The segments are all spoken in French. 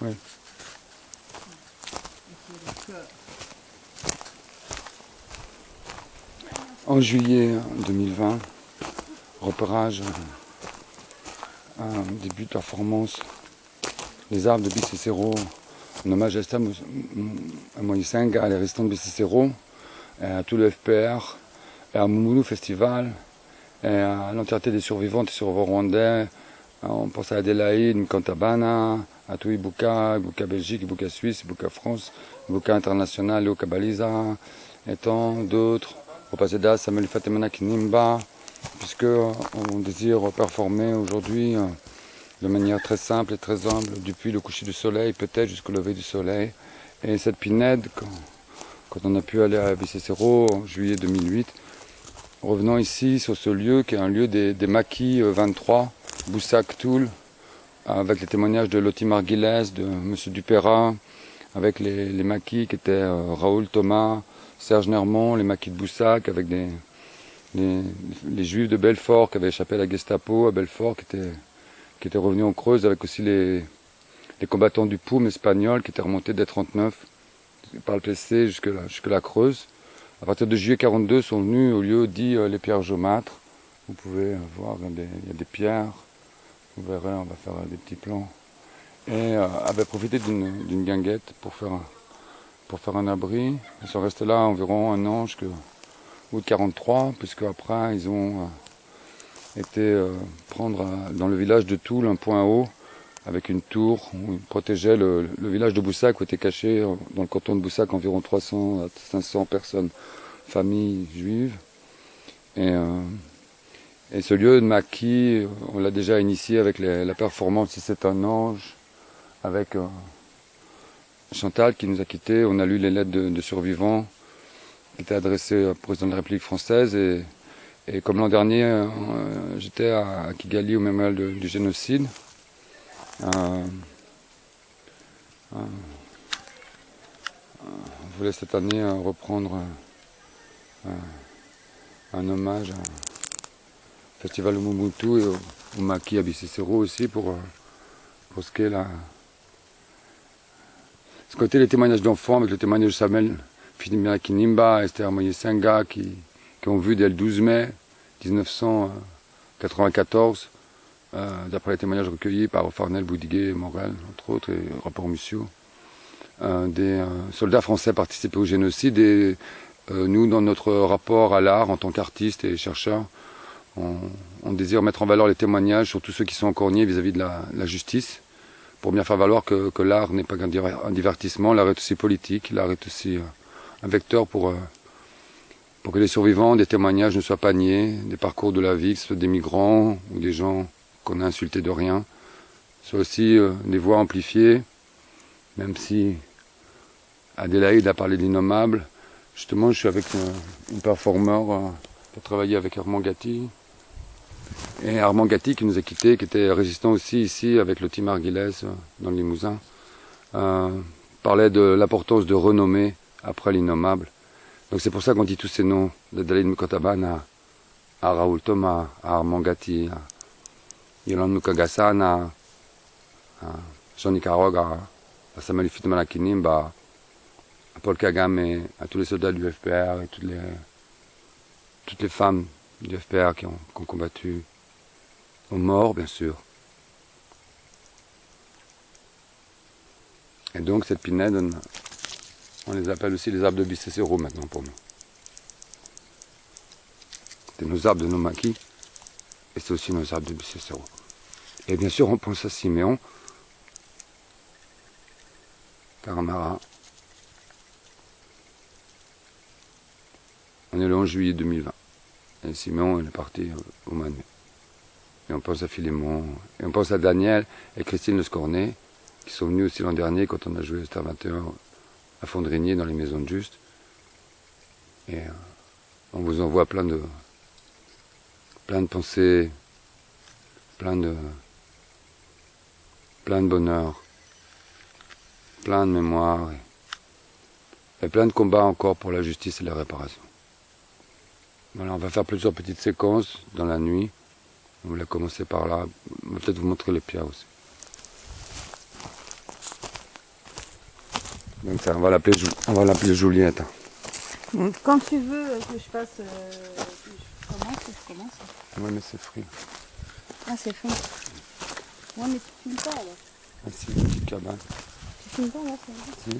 Oui. En juillet 2020, repérage, début de performance, les arbres de Bicicero, en hommage à Moïse Senga, à les restants de Bicicero, à tout le FPR, et à Moumoulou Festival, et à l'entièreté des survivantes et survivants rwandais. On pense à Adélaïde, Mkantabana, à tout Ibuka, Ibuka Belgique, Ibuka Suisse, Ibuka France, Ibuka International, Léo Kabaliza, et tant d'autres. Opazeda, Samuel Fatemana Kinimba, puisque on désire performer aujourd'hui de manière très simple et très humble, depuis le coucher du soleil, peut-être jusqu'au lever du soleil. Et cette pinède, quand on a pu aller à Bicicero en juillet 2008, revenant ici sur ce lieu qui est un lieu des maquis 23, Boussac Toul, avec les témoignages de Loti Marguilès, de M. Dupéra, avec les maquis qui étaient Raoul Thomas, Serge Nermont, les maquis de Boussac, avec les juifs de Belfort qui avaient échappé à la Gestapo à Belfort, qui étaient revenus en Creuse, avec aussi les combattants du POUM espagnol qui étaient remontés dès 39 par le PC jusque la Creuse. À partir de juillet 42 sont venus au lieu dit les pierres jaumâtres. Vous pouvez voir, il y a des pierres, vous verrez, on va faire des petits plans. Et avaient profité d'une guinguette pour faire un abri. Ils sont restés là environ un an jusqu'au août 43, puisque après ils ont été prendre dans le village de Toul un point haut avec une tour où ils protégeaient le village de Boussac, où était caché dans le canton de Boussac environ 300 à 500 personnes, familles juives. Et ce lieu de maquis, on l'a déjà initié avec la performance Si c'est un ange, avec Chantal qui nous a quittés. On a lu les lettres de survivants qui étaient adressées au président de la République française. Et comme l'an dernier, j'étais à Kigali au mémorial du génocide. On voulait cette année reprendre un hommage au Festival Mobutu et au maquis à Bicicero aussi pour ce qu'est ce côté les témoignages d'enfants avec le témoignage de Samuel Fatemana Kinimba, Esther Moyesenga qui ont vu dès le 12 mai 1994, d'après les témoignages recueillis par Farnel, Boudiguet, Morel, entre autres, et rapport Mussio, des soldats français participés au génocide. Et nous, dans notre rapport à l'art, en tant qu'artistes et chercheurs, on désire mettre en valeur les témoignages sur tous ceux qui sont encore niés vis-à-vis de la justice, pour bien faire valoir que l'art n'est pas qu'un divertissement, l'art est aussi politique, l'art est aussi un vecteur pour que les survivants des témoignages ne soient pas niés, des parcours de la vie, que ce soit des migrants ou des gens qu'on a insultés de rien, soit aussi des voix amplifiées, même si Adélaïde a parlé d'innommables. Justement, je suis avec une performeur qui a travaillé avec Armand Gatti. Et Armand Gatti qui nous a quittés, qui était résistant aussi ici avec Loti Marguilès dans le Limousin, parlait de l'importance de renommer après l'innommable. Donc c'est pour ça qu'on dit tous ces noms, d'Adélaïde Mkantabana, à Raoul Thomas, à Armand Gatti, à Yolande Mukagasan, à Jean Carog, à Samuel Fatemana Kinimba, à Paul Kagame, et à tous les soldats du FPR et toutes les femmes du FPR qui ont combattu, aux morts bien sûr. Et donc cette pinède, on les appelle aussi les arbres de Bicicero maintenant pour nous. C'est nos arbres de nos maquis, et c'est aussi nos arbres de Bicicero. Et bien sûr on pense à Siméon, Karamara. On est le 11 juillet 2020. Et Siméon il est parti au mois de mai. Et on pense à Philémon, et on pense à Daniel et Christine Le Scornet, qui sont venus aussi l'an dernier quand on a joué Star 21 à Fondrigny dans les maisons de Juste. Et on vous envoie plein de pensées, plein de bonheur, plein de mémoire et plein de combats encore pour la justice et la réparation. Voilà, on va faire plusieurs petites séquences dans la nuit. On va commencer par là. On va peut-être vous montrer les pierres aussi. Donc ça, on va l'appeler Juliette. Quand tu veux que je fasse, que je commence. Ouais, mais c'est frit. Ah, c'est fin. Ouais, mais tu filmes pas là. Ah si, une petite cabane. Tu filmes pas là, c'est vrai. Si.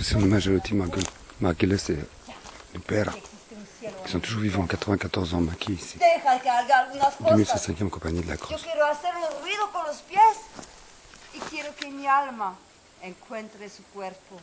C'est un hommage à l'outil Maquille, c'est le père, qui sont toujours vivants, 94 ans, Maki ici. 2005e compagnie de la Crosse. Yo quiero hacer un ruido con los pies y quiero que mi alma encuentre su cuerpo.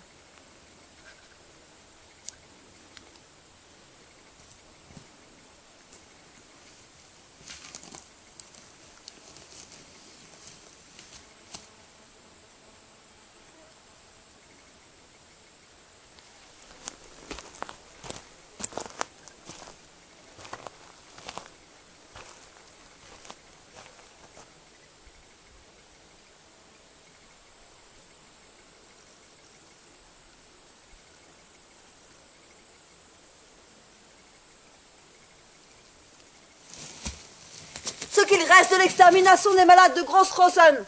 Ce qu'il reste de l'extermination des malades de Grossrosen.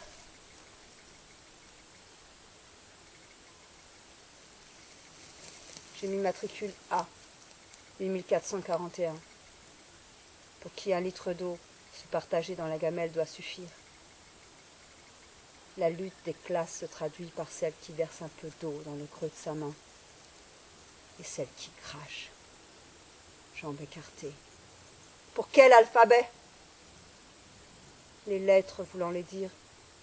J'ai mis matricule A, 8441. Pour qui un litre d'eau, se partager dans la gamelle, doit suffire. La lutte des classes se traduit par celle qui verse un peu d'eau dans le creux de sa main et celle qui crache, jambes écartées. Pour quel alphabet? Les lettres voulant les dire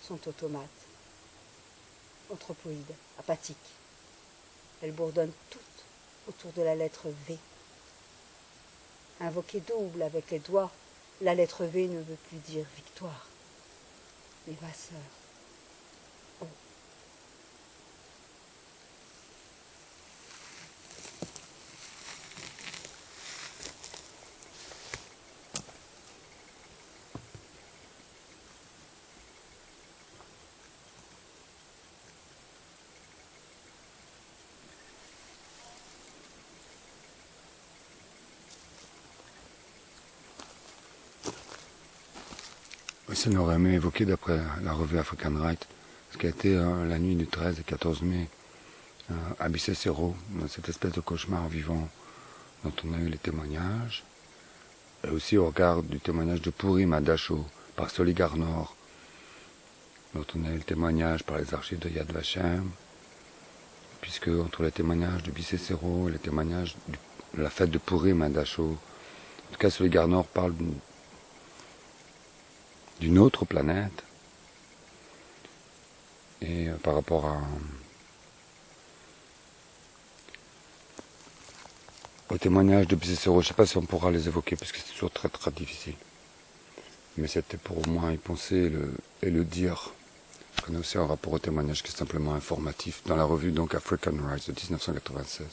sont automates, anthropoïdes, apathiques. Elles bourdonnent toutes autour de la lettre V. Invoquée double avec les doigts, la lettre V ne veut plus dire victoire, mais ma sœur. Oh. Ça n'aurait aimé évoquer d'après la revue African Right, ce qui a été la nuit du 13 et 14 mai à Bicêtre, dans cette espèce de cauchemar vivant dont on a eu les témoignages, et aussi au regard du témoignage de Purim à Dachau par Soligar Nord, dont on a eu le témoignage par les archives de Yad Vashem, puisque entre les témoignages de Bicêtre et les témoignages de la fête de Purim à Dachau, en tout cas Soligar Nord parle d'une autre planète, et par rapport aux témoignages de Bicicéro. Je ne sais pas si on pourra les évoquer parce que c'est toujours très très difficile. Mais c'était pour au moins y penser et le dire. On a aussi un rapport au témoignage qui est simplement informatif dans la revue donc African Rights de 1996.